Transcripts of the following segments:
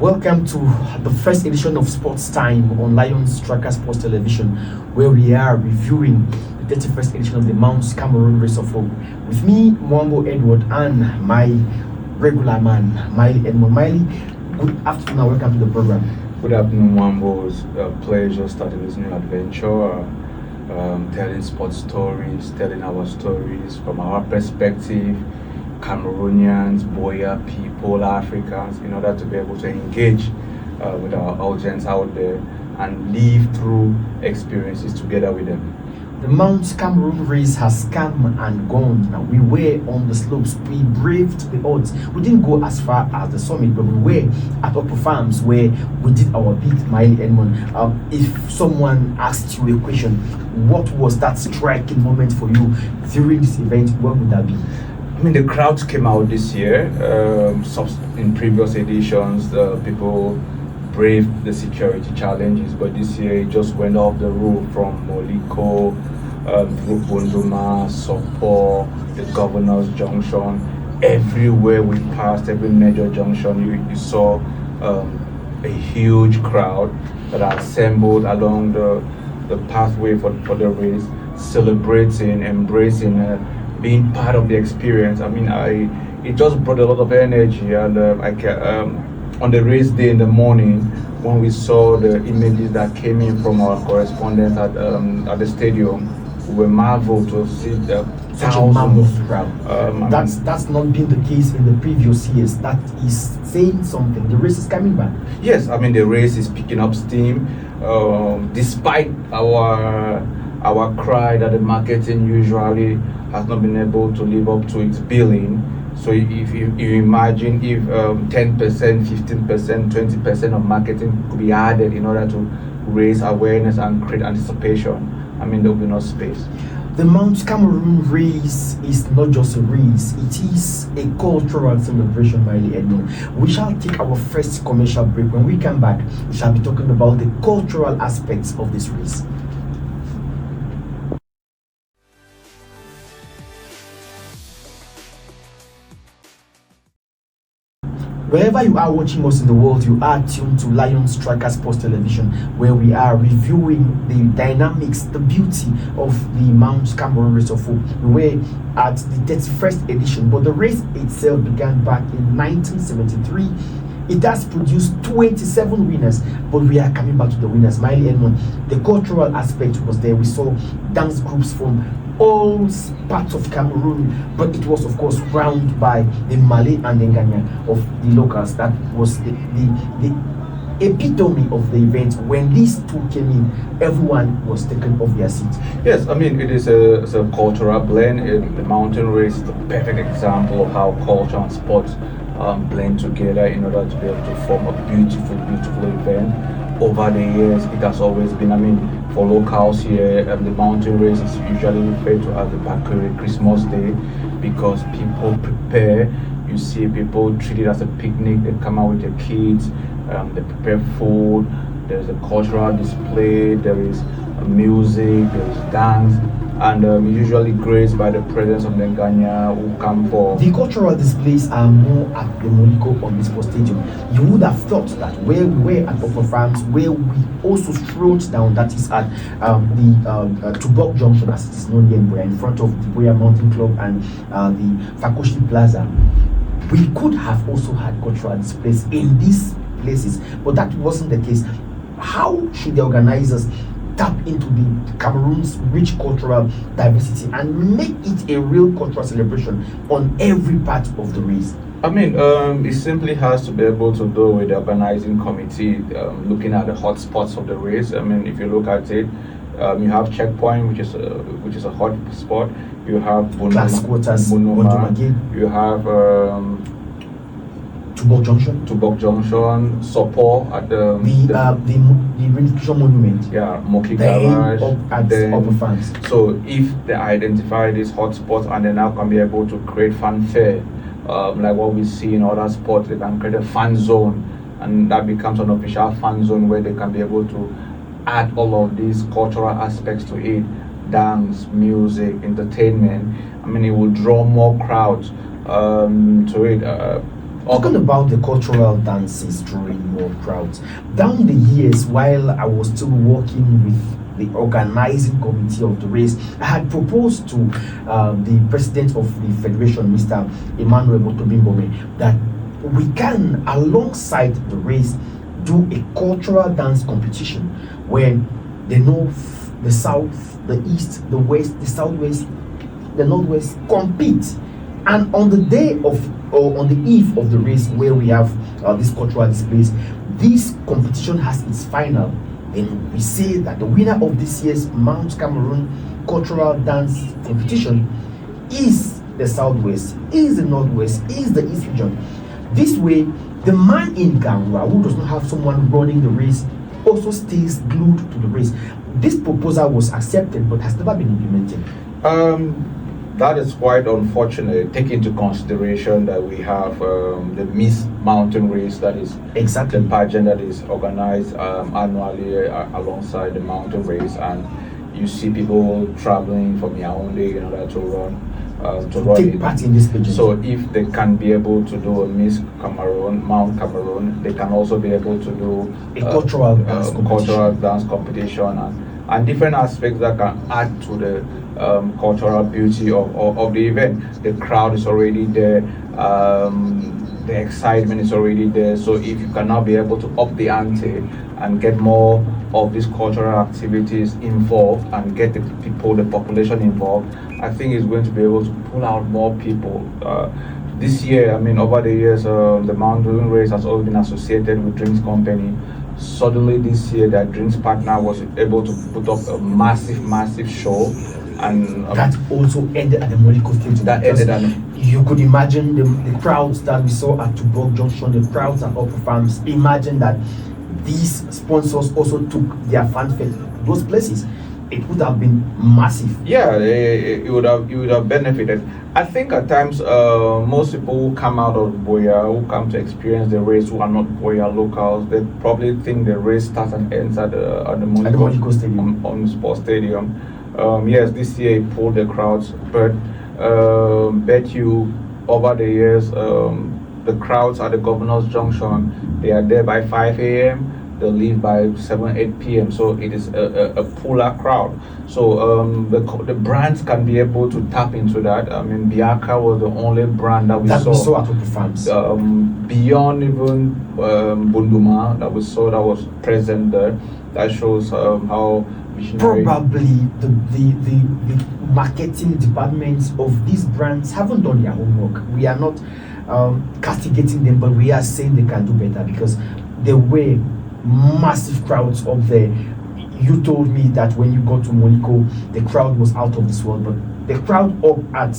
Welcome to the first edition of Sports Time on Lions Tracker Sports Television, where we are reviewing the 31st edition of the Mount Cameroon Race of Hope. With me, Mwambo Edward, and my regular man, Miley Edmond. Miley, good afternoon and welcome to the program. Good afternoon, Mwambo. It's a pleasure starting this new adventure, telling sports stories, telling our stories from our perspective. Cameroonians, Boya people, Africans, in order to be able to engage with our audience out there and live through experiences together with them. The Mount Cameroon race has come and gone. Now, we were on the slopes. We braved the odds. We didn't go as far as the summit, but we were at Upper Farms where we did our bit, Miley Edmond. If someone asked you a question, what was that striking moment for you during this event, what would that be? I mean, the crowds came out this year. In previous editions, people braved the security challenges, but this year it just went off the roof from Moliko, through Bunduma, Sopo, the Governor's Junction. Everywhere we passed, every major junction, you saw a huge crowd that are assembled along the pathway for the race, celebrating, embracing, being part of the experience. I mean, it just brought a lot of energy, and on the race day in the morning, when we saw the images that came in from our correspondents at the stadium, we were marveled to see such a mammoth crowd. That's not been the case in the previous years. That is saying something. The race is coming back. Yes, I mean, the race is picking up steam, despite our cry that the marketing usually has not been able to live up to its billing. So if you imagine if 10%, 15%, 20% of marketing could be added in order to raise awareness and create anticipation, I mean, there will be no space. The Mount Cameroon race is not just a race, it is a cultural celebration, Miley Edmond. We shall take our first commercial break. When we come back, we shall be talking about the cultural aspects of this race. Wherever you are watching us in the world, you are tuned to Lions Tracker Sports Television, where we are reviewing the dynamics, the beauty of the Mount Cameroon Race of Hope. We were at the 31st edition, but the race itself began back in 1973. It has produced 27 winners, but we are coming back to the winners. Miley Edmond, the cultural aspect was there. We saw dance groups from all parts of Cameroon, but it was of course crowned by the Malay and the Nganya of the locals. That was the epitome of the event. When these two came in, everyone was taken off their seats. Yes, I mean, it is a cultural blend. The mountain race is the perfect example of how culture and sports blend together in order to be able to form a beautiful event. Over the years, it has always been, I mean, for locals here, the mountain race is usually referred to as the Bakure Christmas Day, because people prepare. You see people treat it as a picnic. They come out with their kids, they prepare food, there's a cultural display, there is music, there is dance, and usually graced by the presence of the Nganya who come for... The cultural displays are more at the Moliko or Sports Stadium. You would have thought that where we were at Upper Farms, where we also strolled down, that is at the Tubok Junction, as it is known here, we're in front of the Boya Mountain Club and the Fakoshi Plaza. We could have also had cultural displays in these places, but that wasn't the case. How should the organizers tap into the Cameroon's rich cultural diversity and make it a real cultural celebration on every part of the race? I mean, it simply has to be able to do with the organizing committee looking at the hot spots of the race. I mean, if you look at it, you have Checkpoint, which is a hot spot. You have Bunoma, you have Tubok Junction, Sopo at the Redemption Monument. Yeah, Moki Garage. Upper Farms. So if they identify these hotspots and they now can be able to create fanfare, like what we see in other sports, they can create a fan zone, and that becomes an official fan zone where they can be able to add all of these cultural aspects to it, dance, music, entertainment. I mean, it will draw more crowds to it. Talking about the cultural dances drawing more crowds. Down the years, while I was still working with the organizing committee of the race, I had proposed to the president of the federation, Mr. Emmanuel Motobimbome, that we can, alongside the race, do a cultural dance competition where the north, the south, the east, the west, the southwest, the northwest compete. And on the day of, or on the eve of the race, where we have these cultural displays, this competition has its final. Then we say that the winner of this year's Mount Cameroon cultural dance competition is the southwest, is the northwest, is the east region. This way, the man in Gangwa who does not have someone running the race also stays glued to the race. This proposal was accepted but has never been implemented. That is quite unfortunate. Take into consideration that we have the Miss Mountain Race, that is exactly the pageant that is organized annually alongside the mountain race, and you see people traveling from Yaoundé in order to run take part in this pageant. So if they can be able to do a Miss Cameroon, Mount Cameroon, they can also be able to do a cultural dance competition and different aspects that can add to the cultural beauty of the event. The crowd is already there, the excitement is already there. So if you can now be able to up the ante and get more of these cultural activities involved and get the people, the population involved, I think it's going to be able to pull out more people. This year, I mean, over the years, the mountain race has always been associated with drinks company. Suddenly this year, that drinks partner was able to put up a massive show, and that also ended at the Moliko Stadium. That ended at you could imagine the crowds that we saw at Tubok Junction, the crowds at Upper Farms. Imagine that these sponsors also took their fanfare to those places. It would have been massive. Yeah, it would have benefited. I think at times most people who come out of Boya, who come to experience the race, who are not Boya locals, they probably think the race starts and ends at the Moliko Stadium, on sports stadium. Yes, this year it pulled the crowds, but bet you over the years the crowds at the Governor's Junction, they are there by 5 a.m. They leave by 7, 8 p.m. So it is a puller crowd. So the brands can be able to tap into that. I mean, Biaka was the only brand that we saw at Upper Farms. Beyond even Bunduma that we saw that was present there. That shows how missionary. Probably the marketing departments of these brands haven't done their homework. We are not castigating them, but we are saying they can do better, because there were massive crowds up there. You told me that when you got to Moliko, the crowd was out of this world, but the crowd up at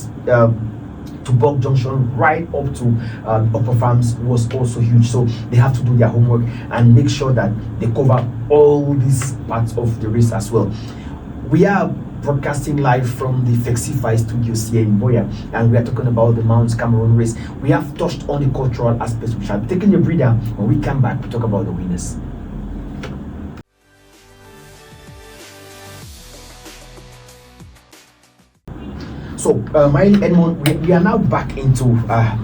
Tubok Junction right up to Upper Farms was also huge. So they have to do their homework and make sure that they cover all these parts of the race as well. We are broadcasting live from the Fexify studios here in Boya, and we are talking about the Mount Cameroon race. We have touched on the cultural aspects. We shall be taking a breather. When we come back, we talk about the winners. So, Miley Edmond, we are now back into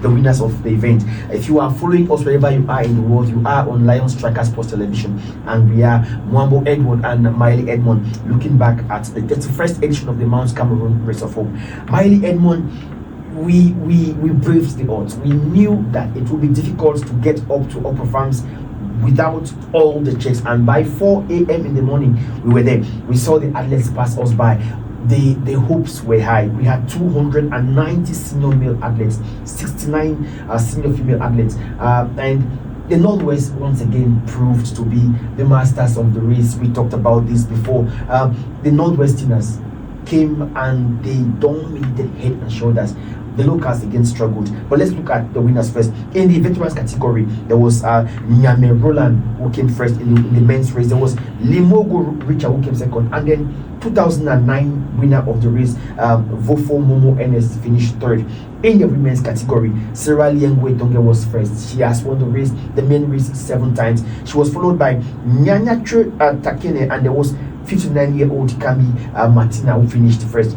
the winners of the event. If you are following us wherever you are in the world, you are on Lion Striker Sports Television, and we are Mwambo Edward and Miley Edmond looking back at the 31st edition of the Mount Cameroon Race of Hope. Miley Edmond, we braved the odds. We knew that it would be difficult to get up to Upper Farms without all the checks, and by 4 a.m. in the morning we were there. We saw the athletes pass us by. The hopes were high. We had 290 senior male athletes, 69 senior female athletes, and the Northwest once again proved to be the masters of the race. We talked about this before. The Northwesterners came and they dominated head and shoulders. The locals again struggled. But let's look at the winners first. In the veterans category, there was Nyame Roland who came first in the men's race. There was Limogo Richard who came second, and then 2009 winner of the race, Vofo Momo Ernest, finished third. In the women's category, Sarah Liengwe Donge was first. She has won the race, the main race, 7 times. She was followed by Nyanya Takene, and there was 59-year-old Kami Martina who finished first.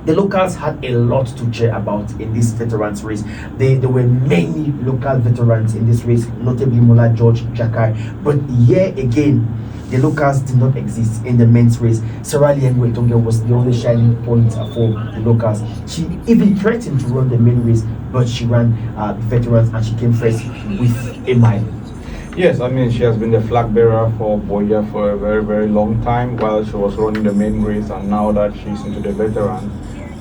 The locals had a lot to cheer about in this veterans race. There were many local veterans in this race, notably Mola George Jakai. But here again, the locals did not exist in the men's race. Sarah Liangwe Tonga was the only shining point for the locals. She even threatened to run the main race, but she ran the veterans and she came first with a mile. Yes, I mean, she has been the flag bearer for Boya for a very, very long time while she was running the main race, and now that she's into the veteran.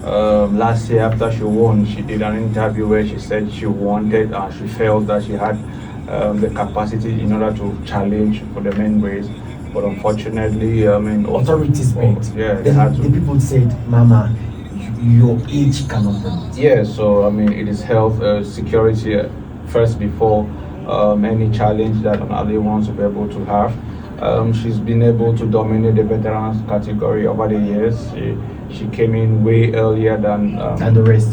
Last year, after she won, she did an interview where she said she wanted and she felt that she had the capacity in order to challenge for the main race. But unfortunately, I mean, authorities begged. Yeah, they had to. The people said, Mama, your age cannot permit. Yeah, so I mean, it is health security first before any challenge that an athlete wants to be able to have. She's been able to dominate the veterans category over the years. She came in way earlier than the rest.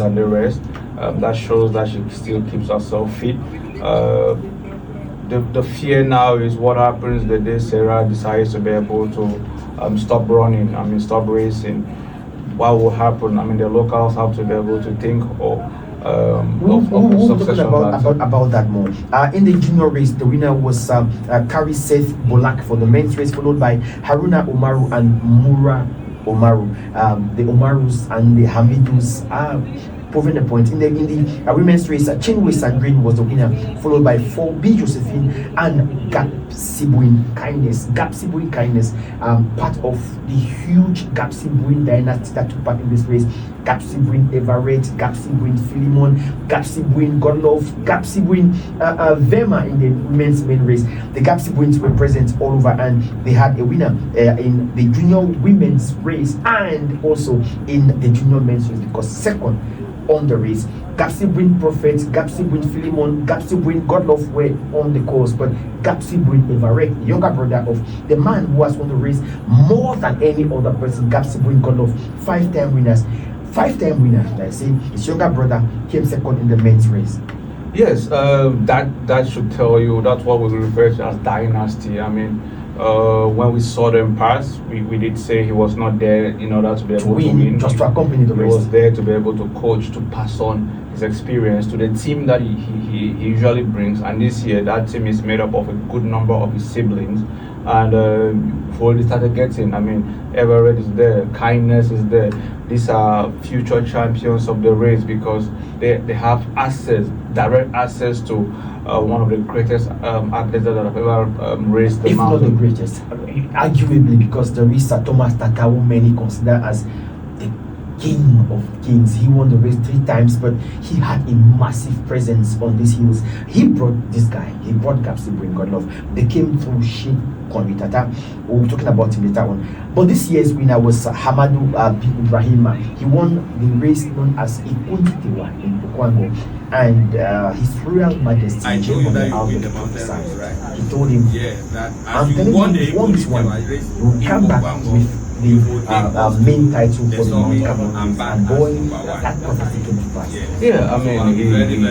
That shows that she still keeps herself fit. The fear now is what happens the day Sarah decides to be able to stop running. I mean, stop racing. What will happen? I mean, the locals have to be able to think we'll talk about that more. In the junior race, the winner was Kari Seth Bolak for the men's race, followed by Haruna Omaru and Mura Omaru. The Omarus and the Hamidus are proving a point. In the women's race, Chinwe Sandrine was the winner, followed by 4B Josephine and Gap Sibuin Kindness. Gap Sibuin Kindness, part of the huge Gap Sibuin dynasty that took part in this race. Gap Sibuin Everett, Gap Sibuin Philemon, Gap Sibuin Godlove, Gap Sibuin Vema in the women's main race. The Gap Sibuins were present all over, and they had a winner in the junior women's race and also in the junior men's race, because second on the race, Gapsibuin Prophet, Gapsibuin Philemon, Gapsibuin Godlove were on the course, but Gapsibuin Everett, the younger brother of the man who has won the race more than any other person, Gapsibuin Godlove, five-time winners, I say, his younger brother came second in the men's race. Yes, that should tell you that's what we refer to as dynasty. I mean, when we saw them pass, we did say he was not there in order to be able to win, just to accompany the race. He was there to be able to coach, to pass on his experience to the team that he usually brings. And this year, that team is made up of a good number of his siblings. And before they started getting, I mean, Everett is there, Kindness is there. These are future champions of the race because they have access, direct access to one of the greatest athletes that have ever raced the mountain. If not the greatest, arguably, because there is Thomas Takawu, many consider as the king of kings. He won the race 3 times, but he had a massive presence on these hills. He brought this guy, he brought Gapsibuin Godlove. They came through Sheikh Konwitata. We'll be talking about him later on. But this year's winner was Hamadu Ibrahim. He won the race known as Ikuntitewa in Bukwango. And His Royal Majesty, I told you that you win the mountain race, right? He told him, I'm telling you, if you won this one, you will come back with the main title for the Mount Cameroon, and boy, that prophecy came to pass. Yeah, I mean,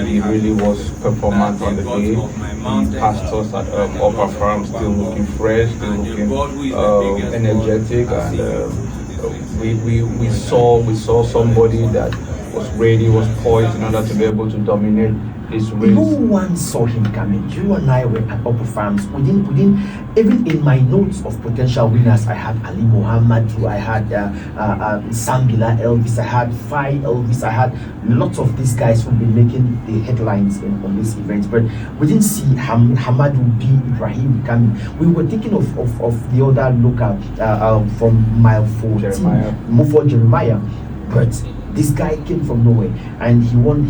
he really was performant on the day. He passed us at Upper Farm, still looking fresh, still looking energetic, and we saw somebody that was ready, was poised in order to be able to dominate this race. No one saw him coming. You and I were at Upper Farms. Within even in my notes of potential winners, I had Ali Mohammed, I had Sambila Elvis, I had Fai Elvis, I had lots of these guys who've been making the headlines on this event. But we didn't see Hamadu B. Ibrahim coming. We were thinking of the other local from mile 14, Mufo Jeremiah. But this guy came from nowhere, and he won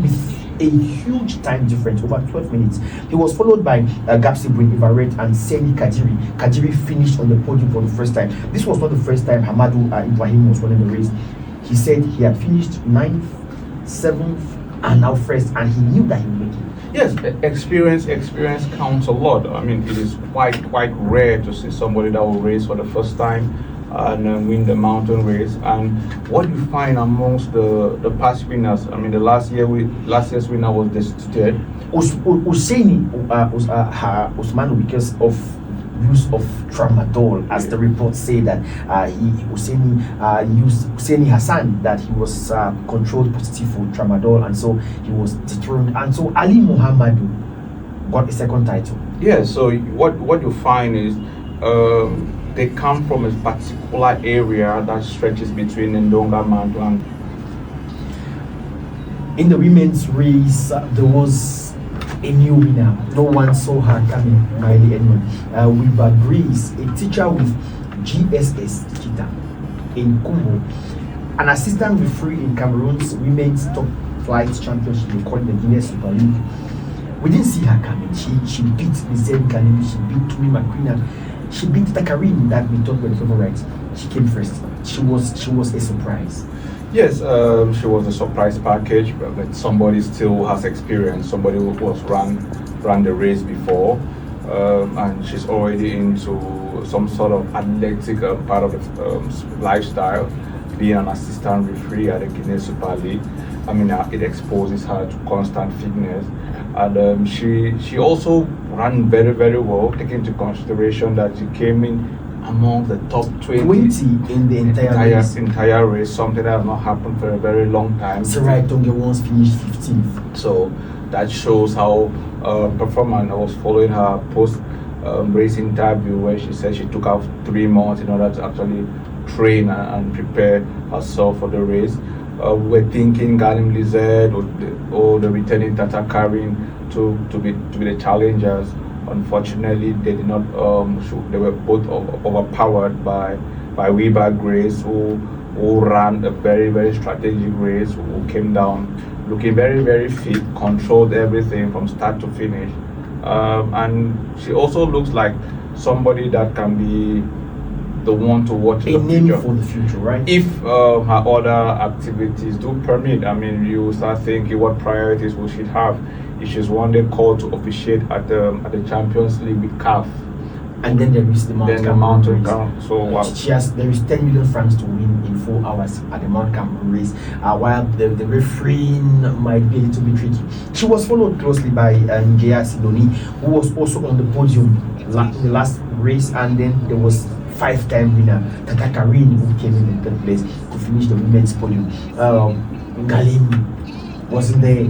with a huge time difference, over 12 minutes. He was followed by Gapsibuin Everett and Seni Kajiri. Kajiri finished on the podium for the first time. This was not the first time Hamadu Ibrahim was running the race. He said he had finished 9th, 7th, and now first, and he knew that he would make it. Yes, experience counts a lot. I mean, it is quite rare to see somebody that will race for the first time and win the mountain race. And what you find amongst the past winners, I mean, last year's winner was destituted. Usaini Usmanu, because of use of tramadol, as the reports say that Husseini used Husseini Hassan, that he was controlled positive for tramadol, and so he was dethroned. And so Ali Muhammadu got a second title. Yeah, so what you find is they come from a particular area that stretches between Ndonga Mantu and. In the women's race, there was a new winner. No one saw her coming, Miley Edmond. Weber Grace, a teacher with GSS Kita in Kumbo, an assistant referee in Cameroon's women's top flight championship, we call it the Guinness Super League. We didn't see her coming. She beat Lizette Galemi, she beat Tumi McQueen, she beat Takarin, that we thought were the favorites. She came first. She was a surprise. Yes, she was a surprise package, but somebody still has experience. Somebody who was ran the race before, and she's already into some sort of athletic part of the lifestyle, being an assistant referee at the Guinness Super League. I mean, it exposes her to constant fitness, and she also ran very, very well, taking into consideration that she came in among the top 20 in the entire race, something that has not happened for a very long time. Sarai Tonge once finished 15th. So that shows how performant. I was following her post race interview where she said she took out 3 months in order to actually train and prepare herself for the race. We're thinking Galim Lizard or the returning Tata Karin to be the challengers. Unfortunately, they did not. They were both overpowered by Weber Grace, who ran a very, very strategic race, who came down looking very, very fit, controlled everything from start to finish, and she also looks like somebody that can be the one to watch a name for the future, right? If her other activities do permit. I mean, you start thinking what priorities will she have if she's one day called to officiate at the Champions League with CAF. And then there is the Mountain Cameroon. So wow. There is 10 million francs to win in 4 hours at the Mount Cameroon race. While the refereeing might be a little bit tricky. She was followed closely by Njea Sidoni, who was also on the podium in the last race, and then there was 5-time winner Tata Karin, who came in 3rd place to finish the women's podium. Galim wasn't there.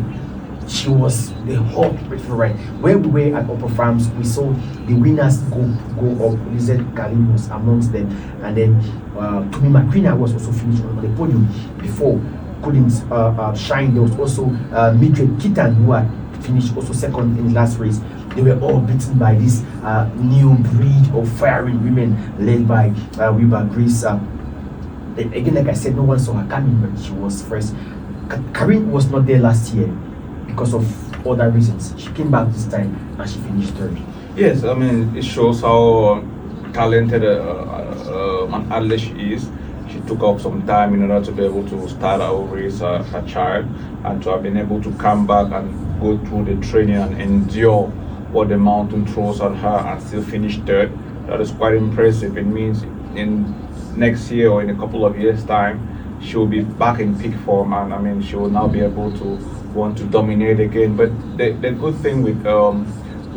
She was the hot favorite. Where we were at Upper Farms, we saw the winners go up. Lizette Galim was amongst them, and then Tumi McQueen was also finished on the podium before couldn't shine. There was also Mildred Kitan, who had finished also second in the last race. They were all beaten by this new breed of firing women led by Weber Grace. Again, like I said, no one saw her coming, but she was first. Karin was not there last year because of other reasons. She came back this time and she finished 3rd. Yes, I mean, it shows how talented an athlete she is. She took up some time in order to be able to start her race as a child, and to have been able to come back and go through the training and endure what the mountain throws at her and still finish 3rd. That is quite impressive. It means in next year or in a couple of years' time, she will be back in peak form, and I mean, she will now be able to want to dominate again. But the good thing with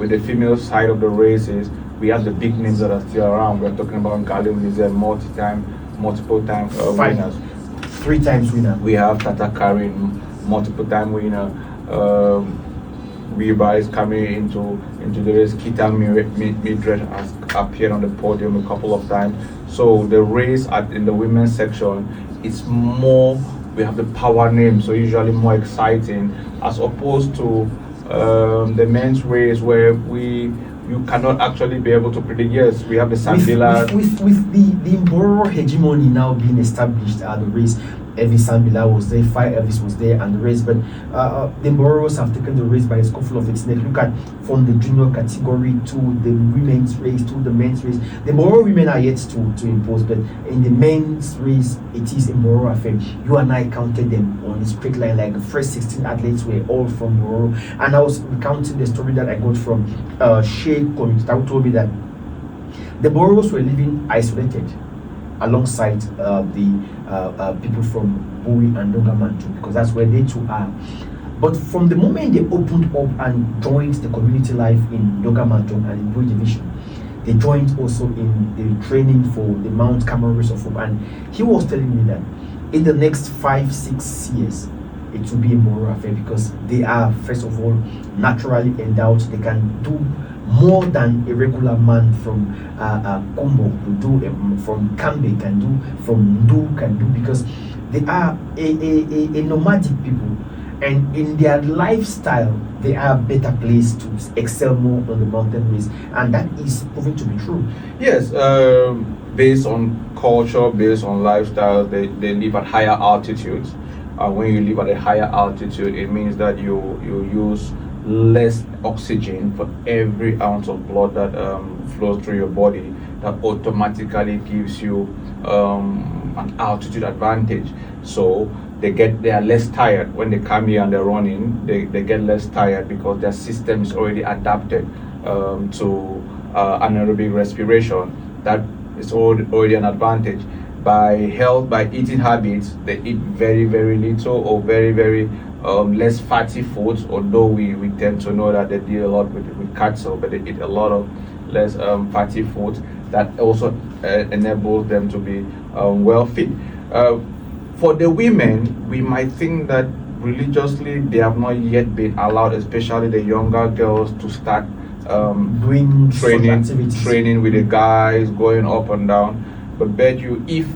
the female side of the race is we have the big names that are still around. We're talking about Galim Lizette, multiple time winners. 3 times winner. We have Tata Karin, multiple time winner. Weber is coming into the race. Kita Mildred has appeared on the podium a couple of times. So the race in the women's section, it's more, we have the power names, so usually more exciting, as opposed to the men's race where you cannot actually be able to predict. Yes, we have the Sambila. With the Mboro hegemony now being established at the race, Elvis Sambila was there, Fire Elvis was there, and the race, but the Mboros have taken the race by a scuffle of its neck. Look at from the junior category to the women's race to the men's race. The Mboro women are yet to impose, but in the men's race, it is a Mboro affair. You and I counted them on the straight line, like the first 16 athletes were all from Mboro. And I was recounting the story that I got from Sheikh Komita, who told me that the Mboros were living isolated alongside the people from Bowie and Dongamantu, because that's where they too are. But from the moment they opened up and joined the community life in Dongamantu and in Bowie division, they joined also in the training for the Mount Cameroon Race of Hope, and he was telling me that in the next 5-6 years it will be a moral affair, because they are, first of all, naturally endowed. They can do more than a regular man from Kumbo will do, from Kambe can do, from Ndu can do, because they are a nomadic people, and in their lifestyle they are better placed to excel more on the mountain race, and that is proving to be true. Yes, based on culture, based on lifestyle, they live at higher altitudes. When you live at a higher altitude, it means that you use less oxygen for every ounce of blood that flows through your body. That automatically gives you an altitude advantage. So they are less tired when they come here and they're running. They get less tired because their system is already adapted to anaerobic respiration. That is already an advantage. By eating habits, they eat very, very little or very, very less fatty foods, although we tend to know that they deal a lot with cattle, but they eat a lot of less fatty foods. That also enables them to be well fit. For the women, we might think that religiously they have not yet been allowed, especially the younger girls, to start Doing training with the guys, going up and down. But bet you, if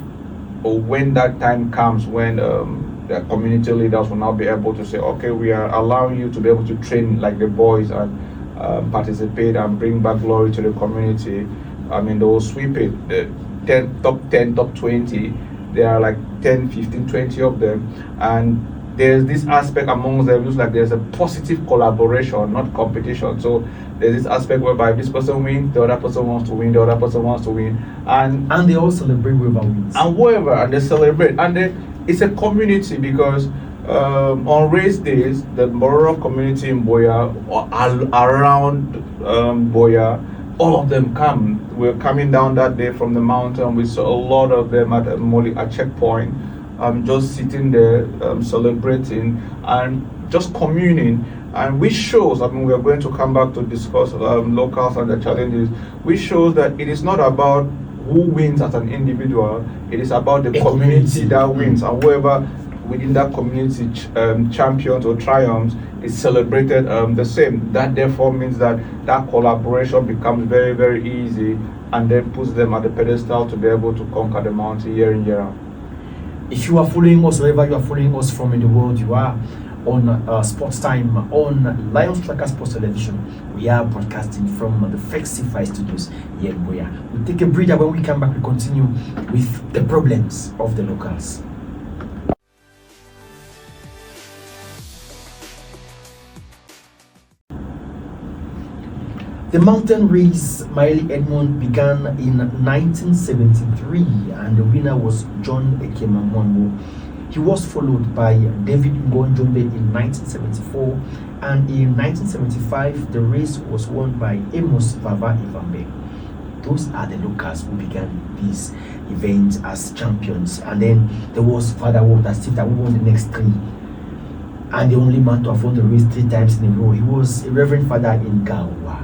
or when that time comes, when the community leaders will now be able to say, okay, we are allowing you to be able to train like the boys and participate and bring back glory to the community. I mean, they will sweep it. The top 10, top 20, there are like 10, 15, 20 of them. And there's this aspect amongst them, looks like there's a positive collaboration, not competition. So there's this aspect whereby if this person wins, the other person wants to win, the other person wants to win. And they all celebrate whoever wins. And they celebrate. And it's a community, because on race days, the Moro community in Boya, or around Boya, all of them come. We're coming down that day from the mountain. We saw a lot of them at a checkpoint, just sitting there, celebrating and just communing. And which shows, I mean, we are going to come back to discuss locals and the challenges, which shows that it is not about who wins as an individual, it is about the community that wins, and whoever within that community champions or triumphs is celebrated the same. That therefore means that collaboration becomes very, very easy, and then puts them at the pedestal to be able to conquer the mountain year in, year out. If you are following us, wherever you are following us from in the world, you are on Sports Time on Lion Striker Sports Television. We are broadcasting from the Flexify Studios here in Boya. We'll take a breather. When we come back, we continue with the problems of the locals. The mountain race Maili Edmond began in 1973, and the winner was John Ekemamwanwo. He was followed by David Ngonjombe in 1974, and in 1975 the race was won by Amos Vava Ivambe. Those are the locals who began this event as champions. And then there was Father Walter Steve that won the next three, and the only man to have won the race 3 times in a row. He was a reverend father in Gawa.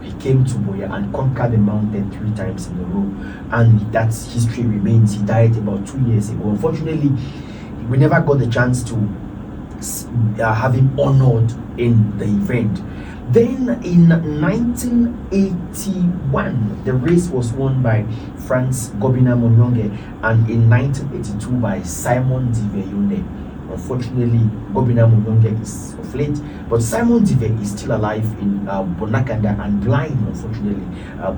He came to Boya and conquered the mountain 3 times in a row, and that history remains. He died about 2 years ago. Unfortunately, we never got the chance to have him honored in the event. Then in 1981, the race was won by France Gobina Monyonge, and in 1982 by Simon Diveyune. Unfortunately, Gobina Monyonge is of late, but Simon Dive is still alive in Bonakanda and blind, unfortunately,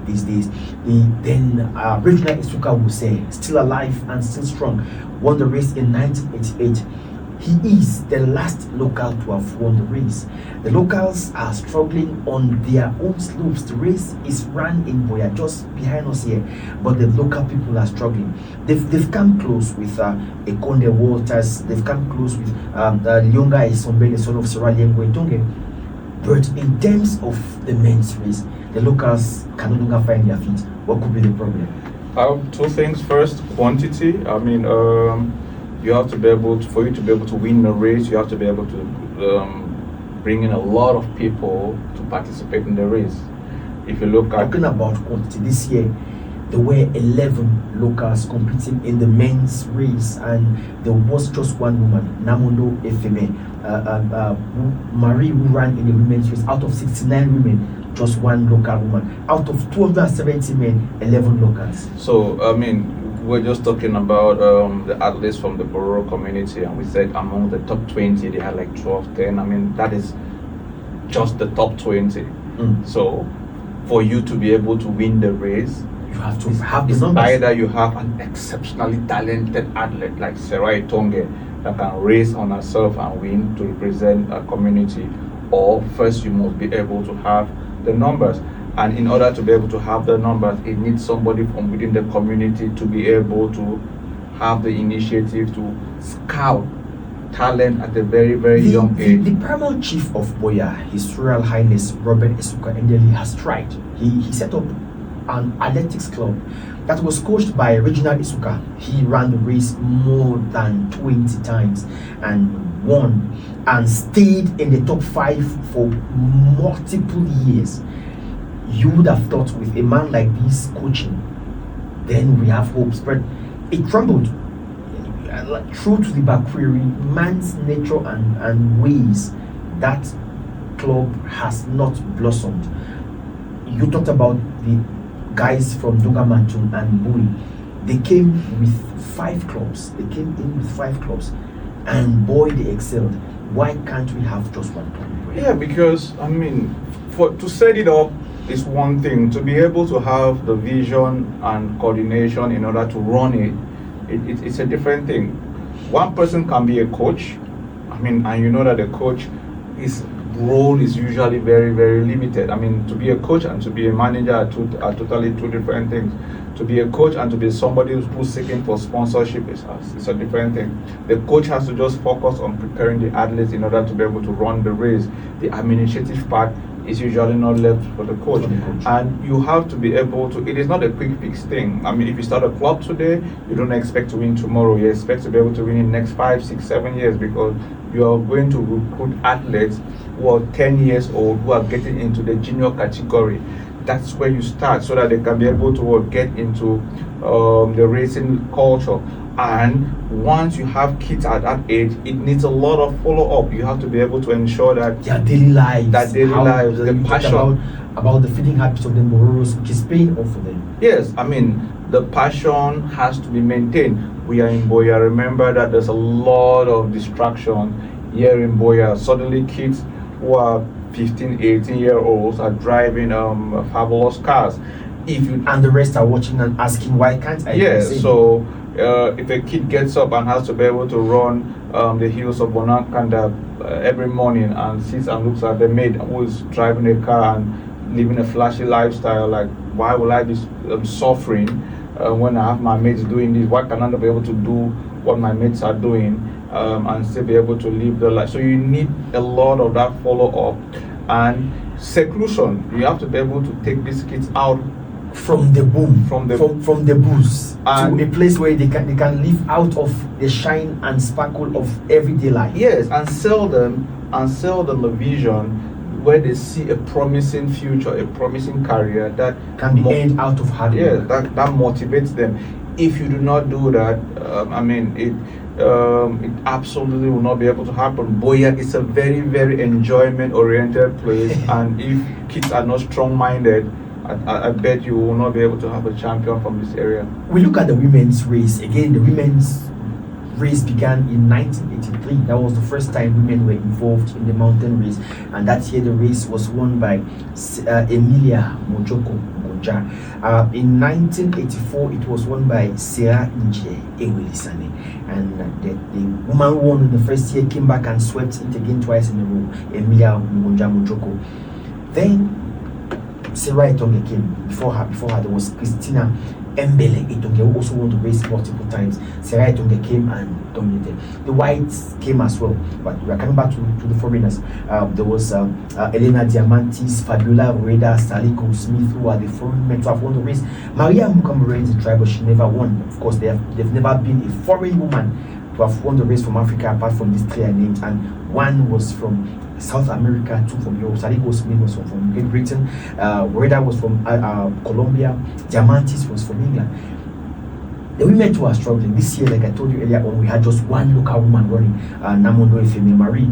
these days. Then Regina Isuka will say, still alive and still strong, won the race in 1988. He is the last local to have won the race. The locals are struggling on their own slopes. The race is run in Boya, just behind us here, but the local people are struggling. They've come close with Ekonde Walters. They've come close with Lyonga Isombe, the son of Sarah Liengo. But in terms of the men's race, the locals can no longer find their feet. What could be the problem? 2 things. First, quantity. I mean, you have to be able to, for you to be able to win the race, you have to be able to bring in a lot of people to participate in the race. If you look at Talking about quantity, this year there were 11 locals competing in the men's race, and there was just one woman, Namono Efeme, Marie, who ran in the women's race. Out of 69 women, just one local woman. Out of 270 men, 11 locals. So, I mean, we're just talking about the athletes from the Borough community, and we said among the top 20, they had like 12, 10. I mean, that is just the top 20. So, for you to be able to win the race, you have to have the it's numbers. either you have an exceptionally talented athlete like Sarah Itonge that can race on herself and win to represent a community, or first you must be able to have the numbers. And in order to be able to have the numbers, it needs somebody from within the community to be able to have the initiative to scout talent at a very, very young age. The paramount chief of Boya, His Royal Highness Robert Esuka Endeli, has tried. He set up an athletics club that was coached by Reginald Isuka. He ran the race more than 20 times and won and stayed in the top 5 for multiple years. You would have thought with a man like this coaching, then we have hopes, but it crumbled. True to the Bakwiri, man's nature and ways, that club has not blossomed. You talked about the guys from Dungamantun and Bui. They came with 5 clubs. They came in with 5 clubs, and boy, they excelled. Why can't we have just one club? Yeah, because I mean, to set it up is one thing. To be able to have the vision and coordination in order to run it's a different thing. One person can be a coach. I mean, and you know that the coach, his role is usually very, very limited. I mean, to be a coach and to be a manager are totally 2 different things. To be a coach and to be somebody who's seeking for sponsorship is a different thing. The coach has to just focus on preparing the athletes in order to be able to run the race. The administrative part is usually not left for the coach. And you have to be able to, it is not a quick fix thing. I mean, if you start a club today, you don't expect to win tomorrow. You expect to be able to win in the next 5, 6, 7 years, because you are going to recruit athletes who are 10 years old, who are getting into the junior category. That's where you start, so that they can be able to get into the racing culture. And once you have kids at that age, it needs a lot of follow-up. You have to be able to ensure that their daily lives, the passion about the feeding habits of the Mororos, which is paying off for them. Yes, I mean, the passion has to be maintained. We are in Boya. Remember that there's a lot of distraction here in Boya. Suddenly kids who are 15, 18-year-olds are driving fabulous cars. And the rest are watching and asking, why can't I? Yes, so if a kid gets up and has to be able to run the hills of Bonakanda every morning and sits and looks at the maid who is driving a car and living a flashy lifestyle, like, why will I be suffering when I have my mates doing this? Why can I not be able to do what my mates are doing and still be able to live the life? So you need a lot of that follow-up and seclusion. You have to be able to take these kids out from the boom, from the booze, and to a place where they can live out of the shine and sparkle of everyday life. Yes, and sell them a vision where they see a promising future, a promising career that can be earned out of hard work. Yeah, that motivates them. If you do not do that, I mean, it absolutely will not be able to happen. Boya is a very, very enjoyment-oriented place, and if kids are not strong-minded, I bet you will not be able to have a champion from this area. We look at the women's race. Again, the women's race began in 1983. That was the first time women were involved in the mountain race. And that year the race was won by Emilia Mojoko Moja. In 1984, it was won by Sarah Inje Ewelisane. And the woman who won in the first year came back and swept it again twice in a row, Emilia Moja Mojoko. Then Sarah Itonge came. Before her there was Christina Mbele Itonge, who also won the race multiple times. Sarah Itonge came and dominated. The whites came as well, but we are coming back to the foreigners. There was Elena Diamantis, Fabiola Rueda, Saliko Smith, who are the foreign men to have won the race. Maria Mukamura is a tribe, but she never won. Of course, they've never been a foreign woman to have won the race from Africa, apart from these three I named, and one was from South America, two from Europe. Sadigo Smith was from Great Britain, Reda was from Colombia, Diamantis was from England. The women too are struggling. This year, like I told you earlier on, we had just one local woman running, Namondo Efemi Marie.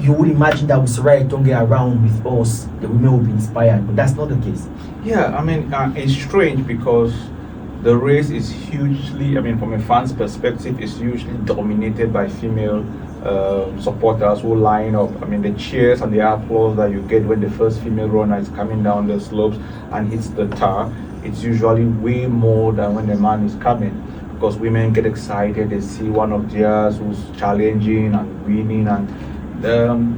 You would imagine that with Saraya Tonge around with us, the women will be inspired, but that's not the case. Yeah, I mean, it's strange because the race is hugely, I mean, from a fan's perspective, it's usually dominated by female supporters who line up. I mean, the cheers and the applause that you get when the first female runner is coming down the slopes and hits the tar, it's usually way more than when the man is coming, because women get excited, they see one of theirs who's challenging and winning, and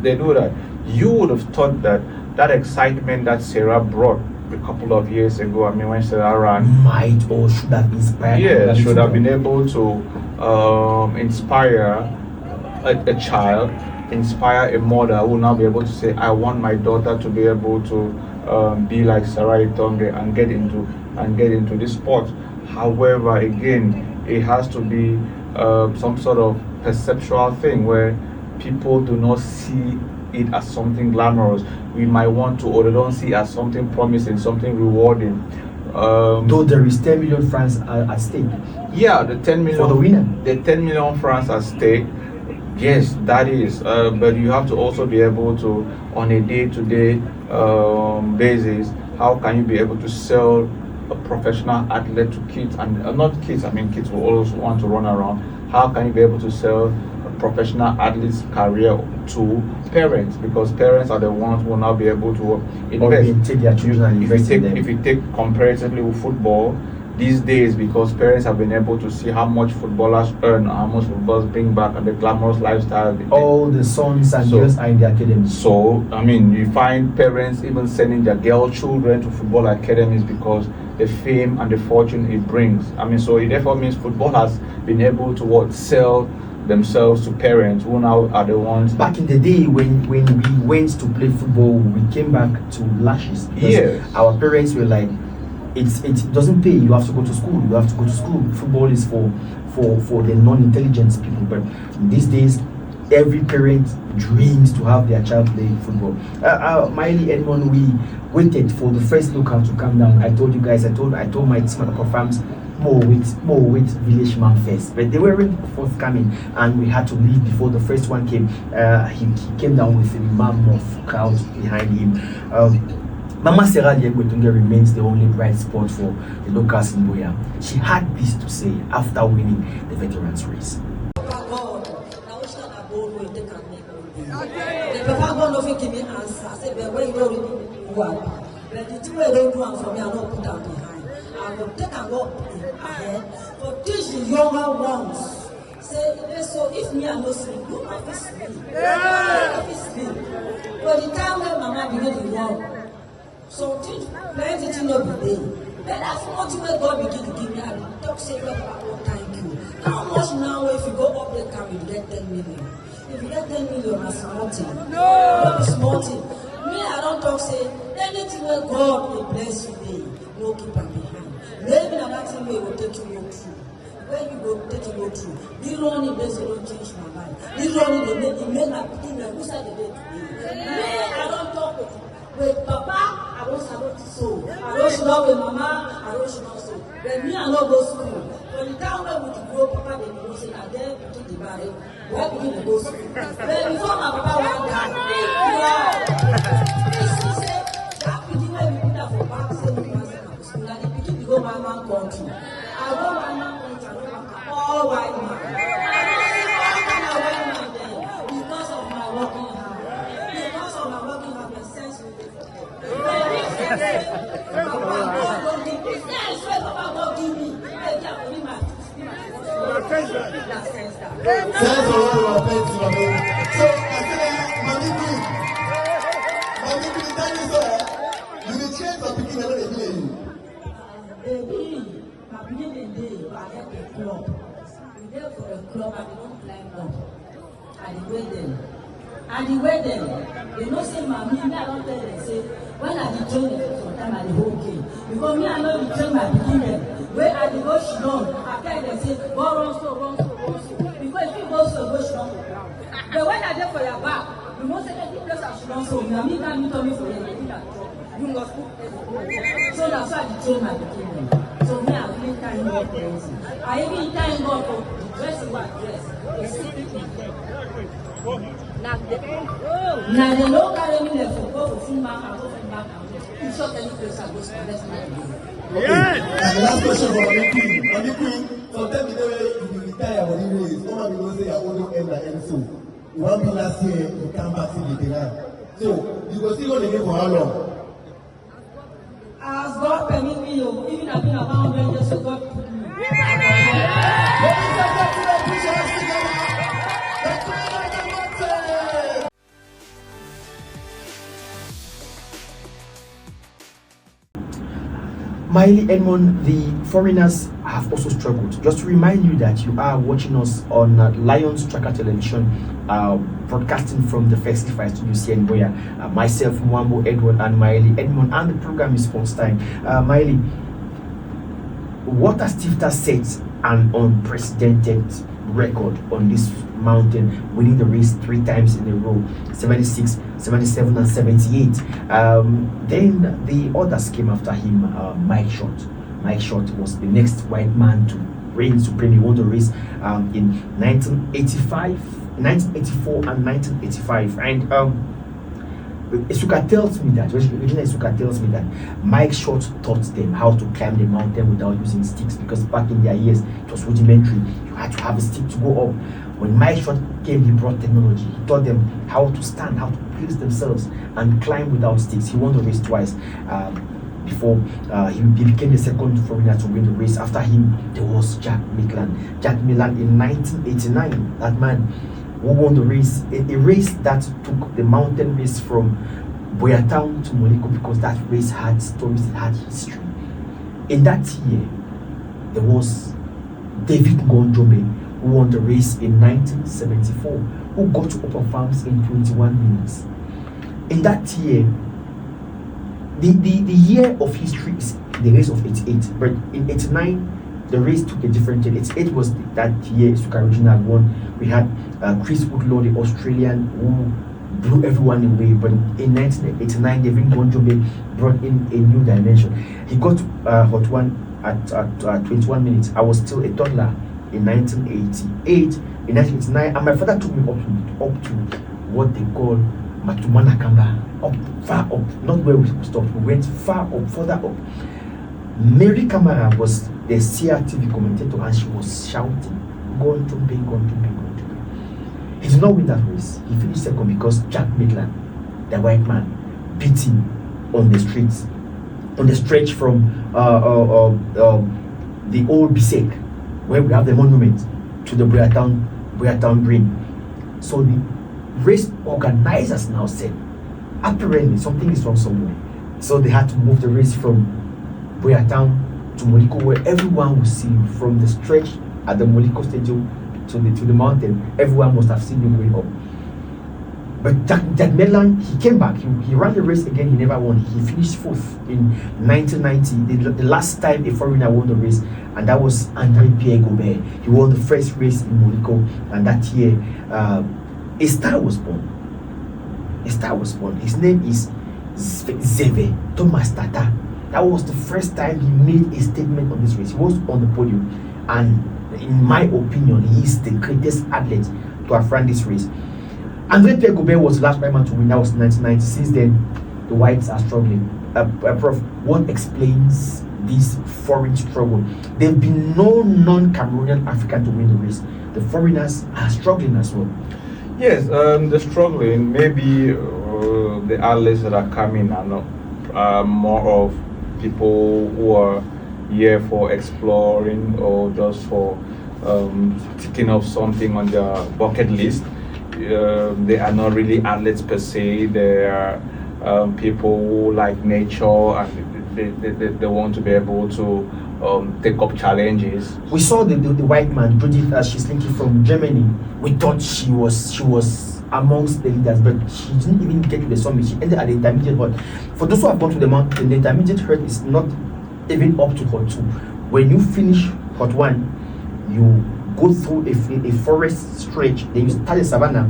they do that. You would have thought that that excitement that Sarah brought a couple of years ago, I mean, when Sarah ran, might or should have inspired. Yeah, should have been able to inspire a child, inspire a mother who will now be able to say, I want my daughter to be able to be like Sarah Tonge and get into this sport. However, again, it has to be some sort of perceptual thing where people do not see it as something glamorous. We might want to, or they don't see it as something promising, something rewarding. Though there is 10 million francs at stake. Yeah, the 10 million for the winner. The 10 million francs at stake. Yes, that is. But you have to also be able to, on a day-to-day basis, how can you be able to sell a professional athlete to kids, and not kids, I mean kids will always want to run around. How can you be able to sell a professional athlete's career to parents? Because parents are the ones who will now be able to invest. Take their children and invest in them. If you take comparatively with football, these days, because parents have been able to see how much footballers earn, how much footballers bring back, and the glamorous lifestyle. All the sons and girls are in the academy. So, I mean, you find parents even sending their girl children to football academies because the fame and the fortune it brings. I mean, so it therefore means football has been able to sell themselves to parents who now are the ones. Back in the day when we went to play football, we came back to lashes. Yes. Our parents were like, it doesn't pay. You have to go to school. You have to go to school. Football is for the non-intelligent people. But these days, every parent dreams to have their child play football. Miley Edmond, we waited for the first local to come down. I told you guys. I told my team at farms, more wait, village man first. But they weren't forthcoming, and we had to leave before the first one came. He came down with a mammoth crowd behind him. Mama Sarah Liegwetunge remains the only bright spot for the locals in Boya. She had this to say after winning the veterans race. Papa God no fit give me answer. Say, but when you don't do it, but the two don't do for me, I don't put that behind. I will take and go ahead. But teach the younger ones. Say, so if me I no sleep, you have to sleep. But the time when Mama begin to walk, so plenty things not be there. But that's what God begin to give me. I talk say, Papa, thank you. How much now if you go up the camp, you get 10 million? If you get 10 million, that's small thing. No! Small thing. Me, I don't talk say, anything where God will bless you, there, no keep am behind. Maybe another thing will take you go through. When you go take you go through, this running place will not change my mind. This running, they make my picking the who's the day today. Me, I don't talk with Papa. I don't support so. I don't show with Mama. I don't show so. But me, I don't go school. When the time when we grow, Papa, they will say, I dare to the body. Why begin to go school? Then before my Papa went down, that begin when we put that for back, say we pass the school, and they begin to go my man country. I go my man country, I go back all white man. Because of my working hard. Because of my working hard, my sense will be Papa God give me. Papa God give me. I can't believe my sense that. So, I said, Mami Queen, thank you, sir. You will change the beginning of the day. Baby, my beginning day, I had a club. We there for a club and we don't climb up. And the way them, they don't say, Mommy, I don't tell them, say, when I did join the sometime I did okay. Because me, I know you train my beginning. Where I did go, she don't. I tell them, say, go run so. go so go she don't go. But when I dey for your back, you know say that the place I should don't so me, I mean that me tell me for you, I think that you must put everything. So that's why I train my beginning. So me, I really thank God for it. I even thank God for the dressing my dress. It's secret. Now they don't carry me there for go for full back and go for back and shop any place I go to the rest of my day. And the last question for Mami Queen. Mami Queen, sometimes you know you retire when you raise. Some of you know say I want to end the end so. You want me last year, you come back to the dinner. So you go still go again for how long? As God permit me, even I've been about 100 years so God put me. Ladies and gentlemen, put your hands together. The Queen of the Mountain. Miley Edmond, the foreigners have also struggled. Just to remind you that you are watching us on Lions Tracker Television, broadcasting from the Festify Studio here in Boya. Myself, Mwambo Edward, and Miley Edmond, and the program is Sports Time. Miley, what has Tifta set an unprecedented record on this mountain, winning the race 3 times in a row, 76, 77 and 78. Then the others came after him. Mike Short was the next white man to reign supreme. He won the race in 1985, 1984 and 1985. And Isuka tells me that, Regina Isuka tells me that Mike Short taught them how to climb the mountain without using sticks, because back in their years it was rudimentary. You had to have a stick to go up. When Mike Short came, he brought technology. He taught them how to stand, how to place themselves and climb without sticks. He won the race twice before he became the second foreigner to win the race. After him, there was Jack Maitland. Jack Maitland in 1989, that man who won the race, a race that took the mountain race from Boyatown to Moliko, because that race had stories, it had history. In that year, there was David Ngonjome, who won the race in 1974, who got to Upper Farms in 21 minutes. In that year, the year of history is the race of 88, but in 89, the race took a different turn. 88 was that year Suka Regional won. We had Chris Woodlaw, the Australian, who blew everyone away. But in 1989, David Ngonjome brought in a new dimension. He got Hot One at 21 minutes. I was still a toddler in 1988. In 1989, and my father took me up to what they call Matumana Kamba, up, far up, not where we stopped. We went far up, further up. Mary Kamara was the CRTV commentator, and she was shouting, "Going to be, going to be, going to be." He did not win that race. He finished second because Jack Maitland, the white man, beat him on the streets, on the stretch from the old Bisek, where we have the monument, to the Boyatown Green. So the race organizers now said, apparently something is wrong somewhere. So they had to move the race from Boyatown to Moliko, where everyone will see you from the stretch at the Moliko Stadium to the mountain. Everyone must have seen you going up. But Jack Maitland, he came back. He ran the race again. He never won. He finished 4th in 1990, the last time a foreigner won the race, and that was Andre Pierre Gobert. He won the first race in Moliko, and that year, a star was born. A star was born. His name is Zeve Thomas Tata. That was the first time he made a statement on this race. He was on the podium, and in my opinion, he is the greatest athlete to have run this race. Andre Pierre Gobert was the last white man to win. That was 1990. Since then, the whites are struggling. Prof, what explains this foreign struggle? There have been no non-Cameroonian African to win the race. The foreigners are struggling as well. Yes, they're struggling. Maybe the athletes that are coming are not more of people who are here for exploring or just for ticking off something on their bucket list. They are not really athletes per se. They are people who like nature, and they want to be able to take up challenges. We saw the white man, Judith, she's linking from Germany. We thought she was amongst the leaders, but she didn't even get to the summit. She ended at the intermediate hut. For those who have gone to the mountain, the intermediate hut is not even up to hut 2. When you finish hut 1, you go through a forest stretch. They used to start the savannah,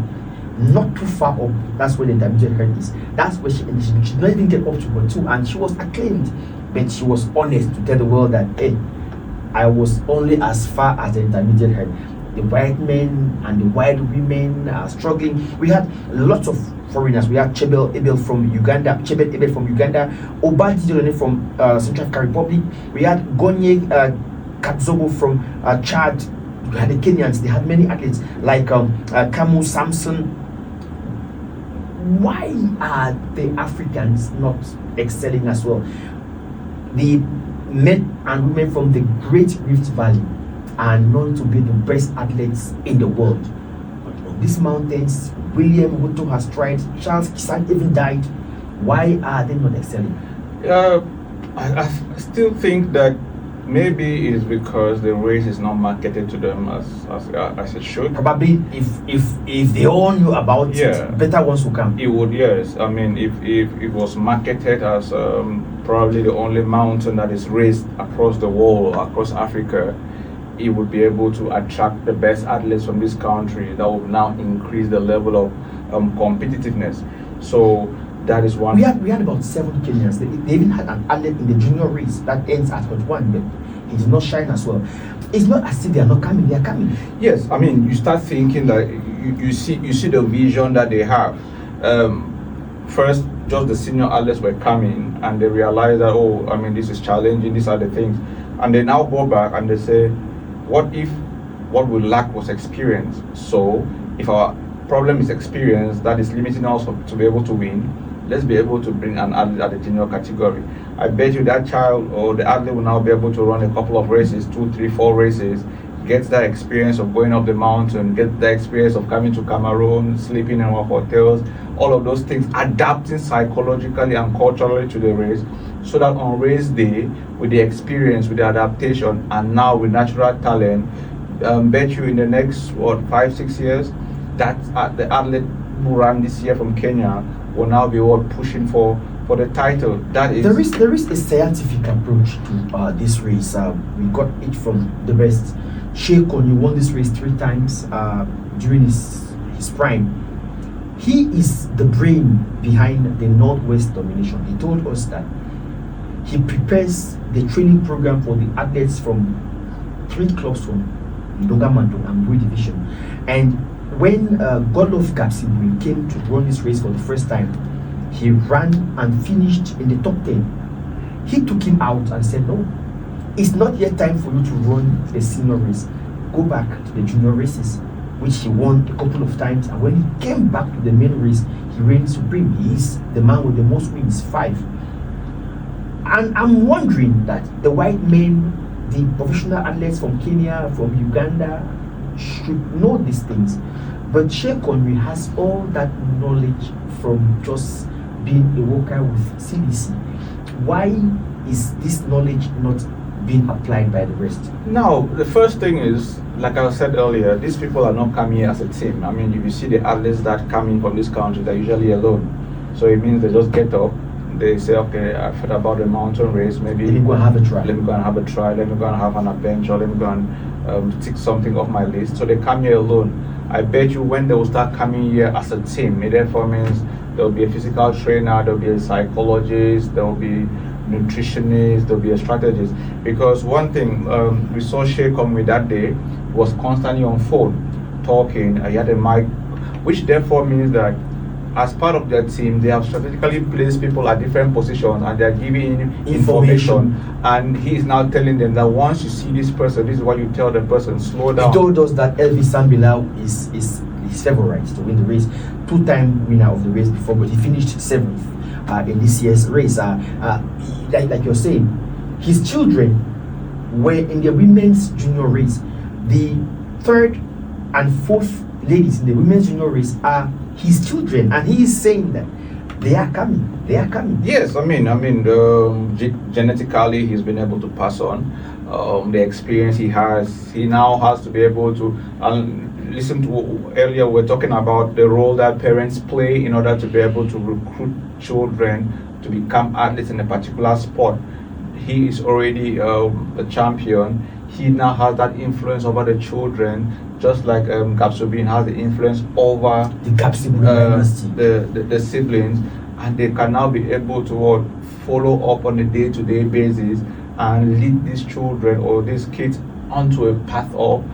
not too far up. That's where the intermediate herd is. That's where she did not even get up to her two, and she was acclaimed. But she was honest to tell the world that, hey, I was only as far as the intermediate herd. The white men and the white women are struggling. We had lots of foreigners. We had Chebel Abel from Uganda, Obadi from Central African Republic. We had Gonye Katzobo from Chad. We had the Kenyans. They had many athletes like Kamu Samson. Why are the Africans not excelling as well? The men and women from the Great Rift Valley are known to be the best athletes in the world. But on these mountains, William Ruto has tried, Charles Kisan even died. Why are they not excelling? I still think that maybe it's because the race is not marketed to them as it should. Probably if they all knew about it, better ones will come. It would, yes. I mean, if it was marketed as probably the only mountain that is raced across the world, across Africa, it would be able to attract the best athletes from this country. That would now increase the level of competitiveness. So that is one. We had about 7 Kenyans. They even had an athlete in the junior race that ends at 1, but he did not shine as well. It's not as if they are not coming; they are coming. Yes, I mean, you start thinking that you see the vision that they have. First, just the senior athletes were coming, and they realized that, oh, I mean, this is challenging. These are the things, and they now go back and they say, what if what we lack was experience? So if our problem is experience that is limiting us to be able to win, let's be able to bring an athlete at the junior category. I bet you that child or the athlete will now be able to run a couple of races, 2, 3, 4 races, gets that experience of going up the mountain, get the experience of coming to Cameroon, sleeping in our hotels, all of those things, adapting psychologically and culturally to the race, so that on race day, with the experience, with the adaptation, and now with natural talent, bet you in the next 5, 6 years, that the athlete who ran this year from Kenya will now be pushing for the title. That is there is a scientific approach to this race. We got it from the best. Sheikh Onyu won this race 3 times during his prime. He is the brain behind the Northwest domination. He told us that he prepares the training program for the athletes from 3 clubs from Ndongamando and Blue Division. And when Godlove Kapsibwe came to run this race for the first time, he ran and finished in the top 10. He took him out and said, no, it's not yet time for you to run the senior race. Go back to the junior races, which he won a couple of times. And when he came back to the main race, he reigned supreme. He is the man with the most wins, 5. And I'm wondering that the white men, the professional athletes from Kenya, from Uganda, should know these things. But Sheikh Onyu has all that knowledge from just being a worker with CDC. Why is this knowledge not being applied by the rest? Now, the first thing is, like I said earlier, these people are not coming here as a team. I mean, if you see the athletes that come in from this country, they're usually alone. So it means they just get up, they say, okay, I've heard about the mountain race, maybe let me go and have a try. Let me go and have a try, let me go and have an adventure, let me go and tick something off my list. So they come here alone. I bet you when they will start coming here as a team, it therefore means there will be a physical trainer, there will be a psychologist, there will be nutritionist, there will be a strategist. Because one thing we saw Sheikh Onyu that day was constantly on phone, talking, he had a mic, which therefore means that as part of their team, they have strategically placed people at different positions and they're giving information. And he is now telling them that once you see this person, this is what you tell the person, slow down. He told us that Elvis Sambilau is his favorite to win the race, 2-time winner of the race before, but he finished 7th in this year's race. Like you're saying, his children were in the women's junior race. The 3rd and 4th ladies in the women's junior race are his children, and he is saying that they are coming. Yes, I mean, genetically he's been able to pass on the experience he has. He now has to be able to listen to earlier we're talking about the role that parents play in order to be able to recruit children to become athletes in a particular sport. He is already a champion. he now has that influence over the children, just like Gapsobin has the influence over The Capsibri dynasty. the siblings, and they can now be able to follow up on a day-to-day basis and lead these children or these kids onto a path of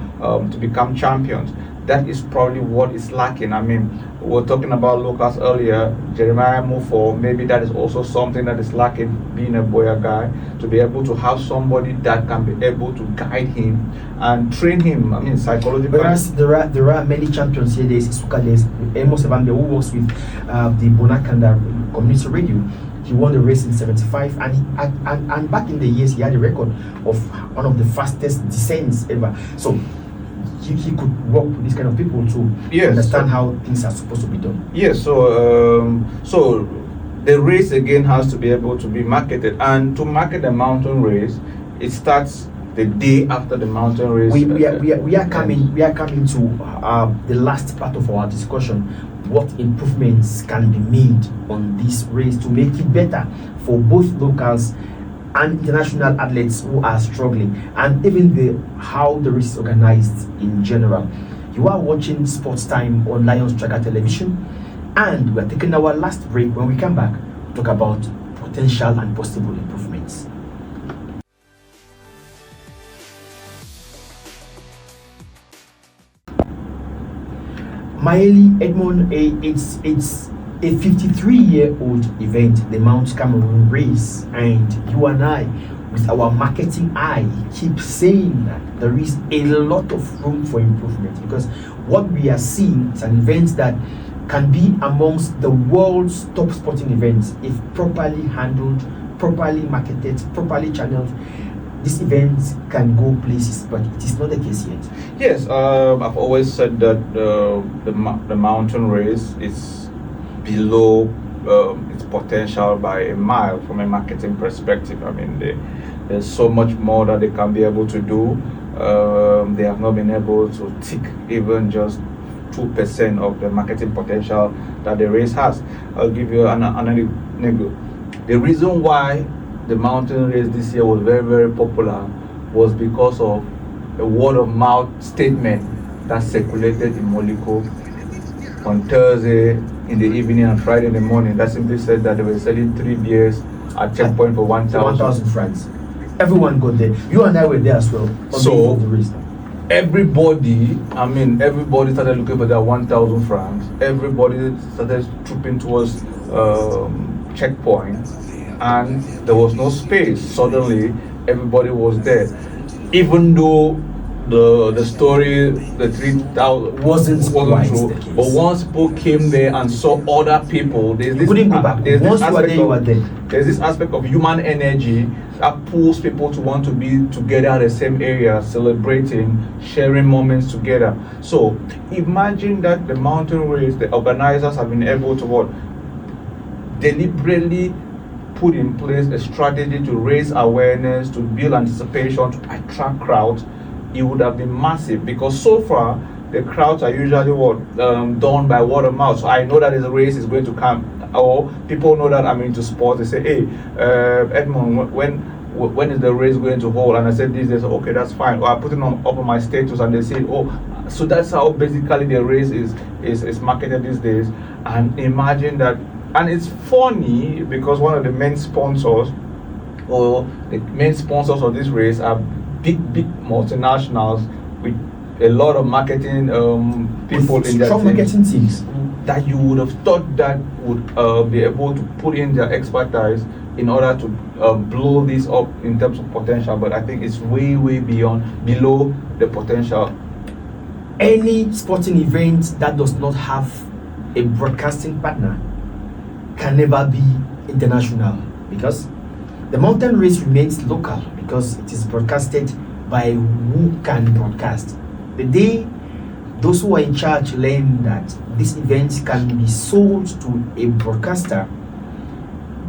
to become champions. That is probably what is lacking. I mean, we were talking about locals earlier, Jeremiah Mufo, maybe that is also something that is lacking, being a Boya guy, to be able to have somebody that can be able to guide him and train him, I mean, psychologically. Whereas there are many champions here. There's Isuka, there's Amos Ebambe, who works with the Bonakanda community radio. He won the race in 75, and back in the years he had a record of one of the fastest descents ever. So he could work with these kind of people to understand how things are supposed to be done. Yes, so the race again has to be able to be marketed, and to market the mountain race, it starts the day after the mountain race. We are coming to the last part of our discussion. What improvements can be made on this race to make it better for both locals and international athletes who are struggling, and even how the race is organized in general. You are watching Sports Time on Lions Tracker Television, and we're taking our last break. When we come back, talk about potential and possible improvements. Maeli Edmond, it's a 53-year-old event, the Mount Cameroon race, and you and I, with our marketing eye, keep saying that there is a lot of room for improvement, because what we are seeing is an event that can be amongst the world's top sporting events if properly handled, properly marketed, properly channeled. This event can go places, but it is not the case yet. Yes, I've always said that the mountain race is below its potential by a mile from a marketing perspective. I mean, there's so much more that they can be able to do. They have not been able to tick even just 2% of the marketing potential that the race has. I'll give you another anecdote. The reason why the mountain race this year was very, very popular was because of a word of mouth statement that circulated in Moliko on Thursday in the evening and Friday in the morning, that simply said that they were selling 3 beers at checkpoint for 1,000 francs. Everyone got there. You and I were there as well. So everybody started looking for that 1,000 francs. Everybody started trooping towards checkpoint, and there was no space. Suddenly, everybody was there, even though the story, the 3,000 wasn't true. But once people came there and saw other people, there's this aspect of human energy that pulls people to want to be together at the same area, celebrating, sharing moments together. So imagine that the mountain race, the organizers have been able to deliberately put in place a strategy to raise awareness, to build anticipation, to attract crowds. It would have been massive, because so far the crowds are usually done by word of mouth. So I know that the race is going to come, or people know that I'm into sports. They say, "Hey, Edmond, when is the race going to hold?" And I said this. They say, "Okay, that's fine." Or I put it up on my status, and they say, "Oh." So that's how basically the race is marketed these days. And imagine that. And it's funny because one of the main sponsors, or the main sponsors of this race, are big multinationals with a lot of marketing people in their strong marketing teams that you would have thought that would be able to put in their expertise in order to blow this up in terms of potential. But I think it's way below the potential. Any sporting event that does not have a broadcasting partner can never be international, because the mountain race remains local because it is broadcasted by who can broadcast. The day those who are in charge learn that this event can be sold to a broadcaster,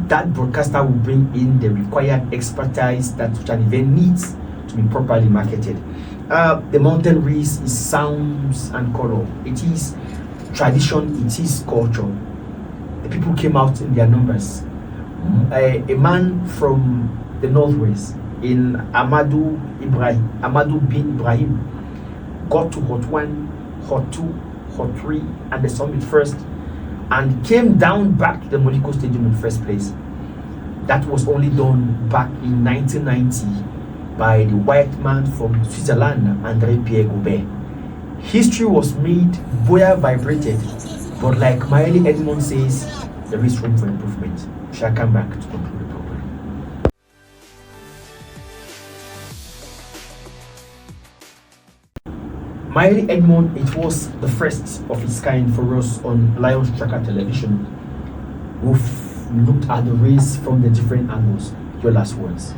that broadcaster will bring in the required expertise that such an event needs to be properly marketed. The mountain race is sounds and color. It is tradition, it is culture. The people came out in their numbers. A man from the northwest, in Amadou bin Ibrahim got to Hot 1, Hot 2, Hot 3, and the summit first, and came down back to the Monaco Stadium in first place. That was only done back in 1990 by the white man from Switzerland, André Pierre Goubert. History was made, Boya vibrated, but like Miley Edmond says, there is room for improvement. We shall come back to conclude the program. Miley Edmond, it was the first of its kind for us on Lions Tracker Television. We've looked at the race from the different angles. Your last words.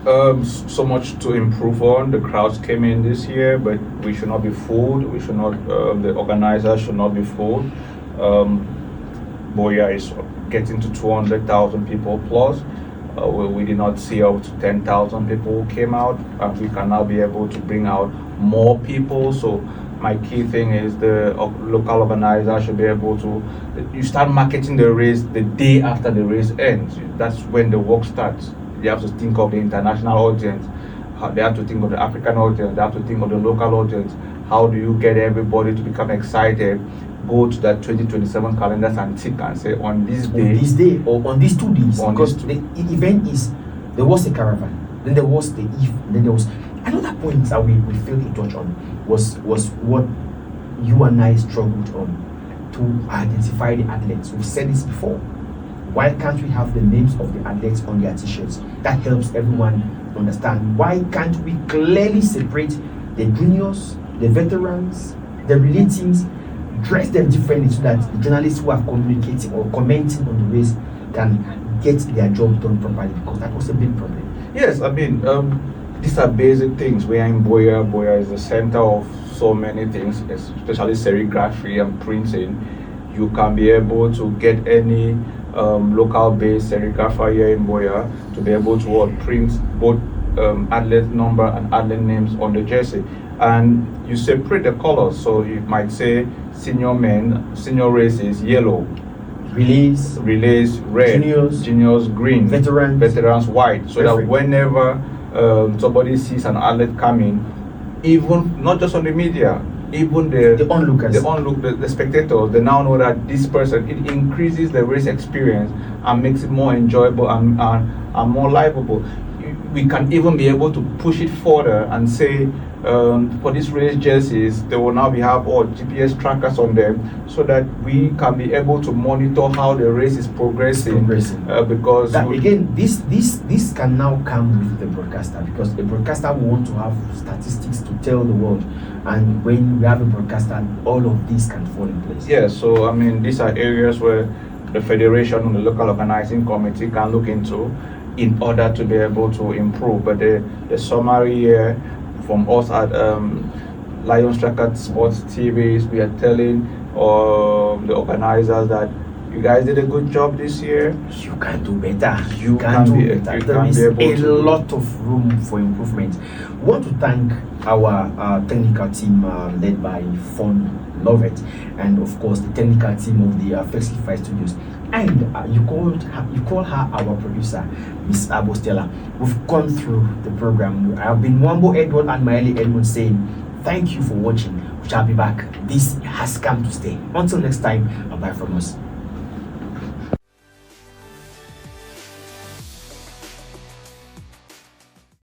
So much to improve on. The crowds came in this year, but we should not be fooled. We should not. The organizers should not be fooled. Boya is getting to 200,000 people plus. We did not see up to 10,000 people who came out, and we can now be able to bring out more people. So my key thing is the local organizer should be able to. You start marketing the race the day after the race ends. That's when the work starts. You have to think of the international audience. They have to think of the African audience. They have to think of the local audience. How do you get everybody to become excited? Go to that 2027 calendars and tick and say on this day, or on these 2 days, because the event is, there was a caravan, then there was the eve, then there was another point that we failed to touch on was what you and I struggled on, to identify the athletes. We've said this before. Why can't we have the names of the athletes on their t-shirts? That helps everyone understand. Why can't we clearly separate the juniors, the veterans, the relay teams, dress them differently so that the journalists who are communicating or commenting on the race can get their job done properly, because that was a big problem. Yes, I mean, these are basic things. We are in Boya. Boya is the center of so many things, especially serigraphy and printing. You can be able to get any local-based serigrapher here in Boya to be able to print both athlete number and athlete names on the jersey. And you separate the colors, so you might say senior men, senior race is yellow, relays red, juniors green, veterans white, so Perfect. that whenever somebody sees an athlete coming, even not just on the media, even the spectators, they now know that this person, it increases the race experience and makes it more enjoyable and more livable. We can even be able to push it further and say, for these race jerseys, they will now have all GPS trackers on them, so that we can be able to monitor how the race is progressing. Because that, again, this can now come with the broadcaster, because the broadcaster will want to have statistics to tell the world, and when we have a broadcaster, all of this can fall in place. Yeah, so I mean, these are areas where the federation and the local organizing committee can look into in order to be able to improve. But the summary here from us at Lions Tracker Sports TVs, we are telling the organizers that you guys did a good job this year. You can do better. You can do better. There is a lot of room for improvement. We want to thank our technical team led by Fon Lovett, and of course the technical team of the Flexify Studios. And you call her our producer, Miss Abostella. We've gone through the program. I've been Wambo Edward and Miley Edmond saying thank you for watching. We shall be back. This has come to stay. Until next time, bye from us.